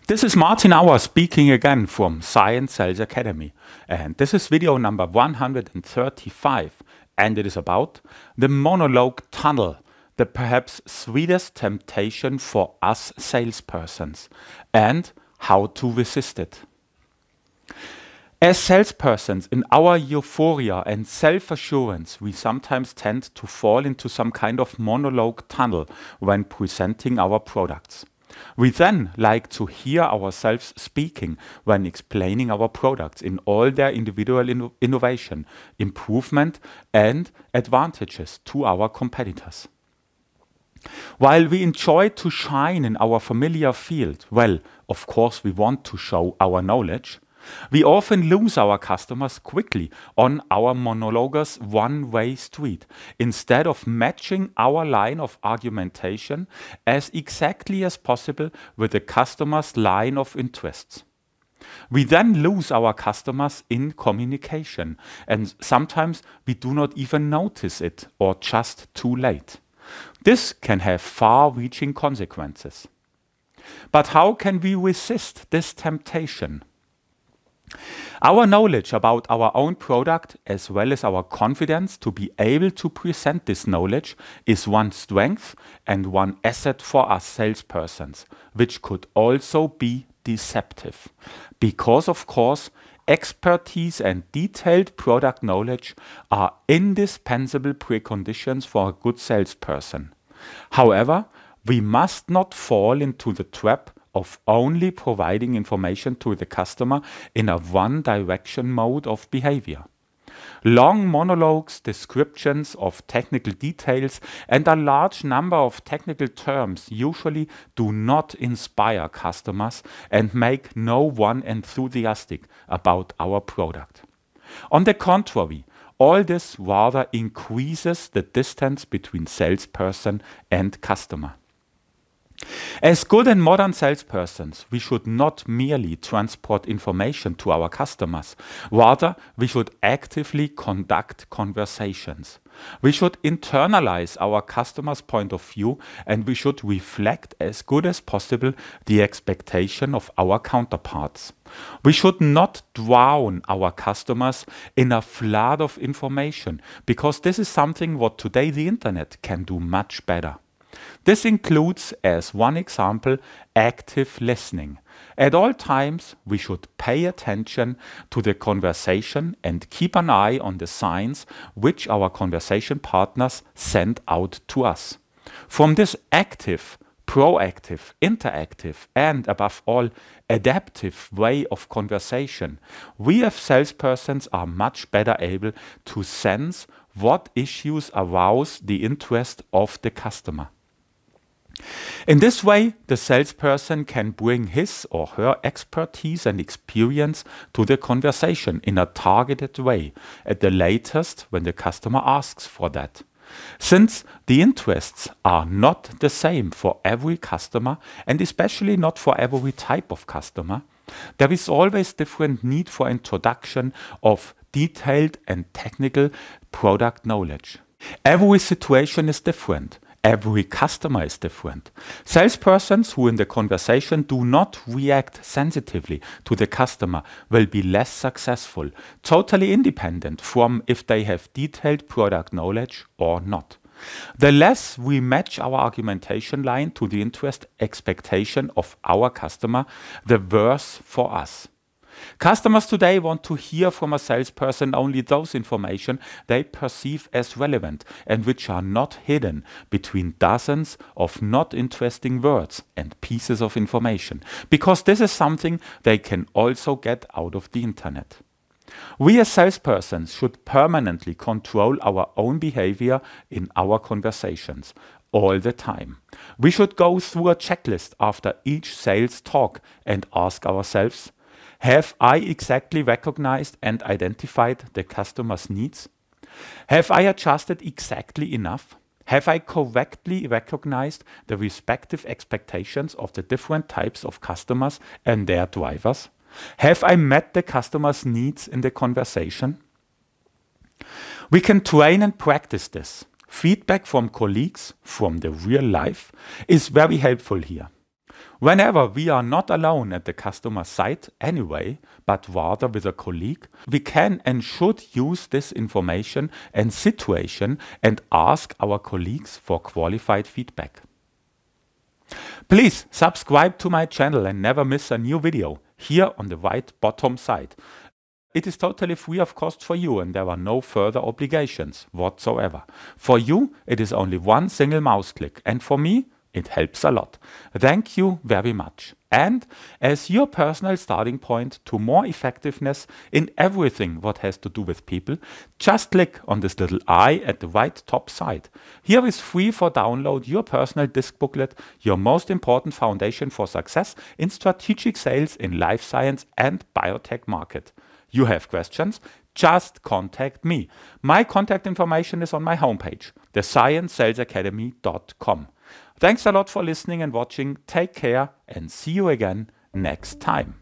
This is Martin Auer speaking again from Science Sales Academy, and this is video number 135, and it is about the monologue tunnel, the perhaps sweetest temptation for us salespersons, and how to resist it. As salespersons, in our euphoria and self-assurance, we sometimes tend to fall into some kind of monologue tunnel when presenting our products. We then like to hear ourselves speaking when explaining our products in all their individual innovation, improvement and advantages to our competitors. While we enjoy to shine in our familiar field, well, of course we want to show our knowledge, we often lose our customers quickly on our monologue's one-way street, instead of matching our line of argumentation as exactly as possible with the customer's line of interests. We then lose our customers in communication, and sometimes we do not even notice it or just too late. This can have far-reaching consequences. But how can we resist this temptation? Our knowledge about our own product, as well as our confidence to be able to present this knowledge, is one strength and one asset for us salespersons, which could also be deceptive. Because, of course, expertise and detailed product knowledge are indispensable preconditions for a good salesperson. However, we must not fall into the trap of only providing information to the customer in a one-direction mode of behavior. Long monologues, descriptions of technical details, and a large number of technical terms usually do not inspire customers and make no one enthusiastic about our product. On the contrary, all this rather increases the distance between salesperson and customer. As good and modern salespersons, we should not merely transport information to our customers. Rather, we should actively conduct conversations. We should internalize our customer's point of view, and we should reflect as good as possible the expectation of our counterparts. We should not drown our customers in a flood of information, because this is something what today the internet can do much better. This includes, as one example, active listening. At all times, we should pay attention to the conversation and keep an eye on the signs which our conversation partners send out to us. From this active, proactive, interactive, and above all, adaptive way of conversation, we as salespersons are much better able to sense what issues arouse the interest of the customer. In this way, the salesperson can bring his or her expertise and experience to the conversation in a targeted way, at the latest when the customer asks for that. Since the interests are not the same for every customer, and especially not for every type of customer, there is always different need for introduction of detailed and technical product knowledge. Every situation is different. Every customer is different. Salespersons who in the conversation do not react sensitively to the customer will be less successful, totally independent from if they have detailed product knowledge or not. The less we match our argumentation line to the interest expectation of our customer, the worse for us. Customers today want to hear from a salesperson only those information they perceive as relevant and which are not hidden between dozens of not interesting words and pieces of information, because this is something they can also get out of the internet. We as salespersons should permanently control our own behavior in our conversations all the time. We should go through a checklist after each sales talk and ask ourselves, have I exactly recognized and identified the customer's needs? Have I adjusted exactly enough? Have I correctly recognized the respective expectations of the different types of customers and their drivers? Have I met the customer's needs in the conversation? We can train and practice this. Feedback from colleagues from the real life is very helpful here. Whenever we are not alone at the customer site anyway, but rather with a colleague, we can and should use this information and situation and ask our colleagues for qualified feedback. Please subscribe to my channel and never miss a new video here on the right bottom side. It is totally free of cost for you and there are no further obligations whatsoever. For you, it is only one single mouse click, and for me, it helps a lot. Thank you very much. And as your personal starting point to more effectiveness in everything what has to do with people, just click on this little eye at the right top side. Here is free for download your personal disc booklet, your most important foundation for success in strategic sales in life science and biotech market. You have questions? Just contact me. My contact information is on my homepage, thesciencesalesacademy.com. Thanks a lot for listening and watching. Take care and see you again next time.